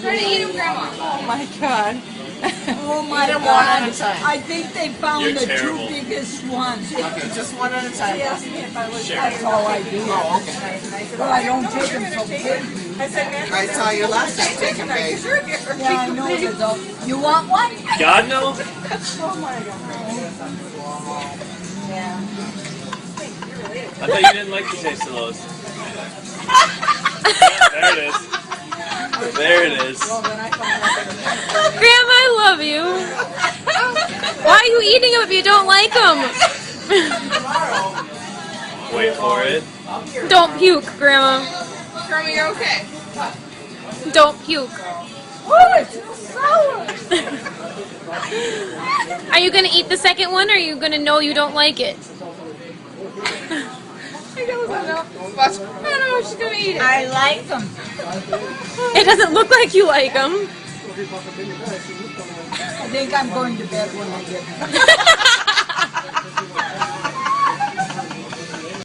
Try to eat them, Grandma. Oh my God. Oh my Eat 'em God. one at a time. I think they found You're the terrible. two biggest ones. Okay, just one at a time. She asked me if I was. That's all I do. Oh, okay. But I don't take them so big. I said, man, I saw you last time taking bags. Yeah, I know the dog. You want one? God no. oh my God. Yeah. I thought you didn't like the taste of those. There it is. There it is. Grandma, I love you. Why are you eating them if you don't like them? Wait for it. Don't puke, Grandma. Grandma, you're okay. Don't puke. Oh, it's so sour. Are you going to eat the second one or are you going to know you don't like it? She doesn't know. But I don't know if she's going to eat it. I like them. It doesn't look like you like them. I think I'm going to bed when I get home.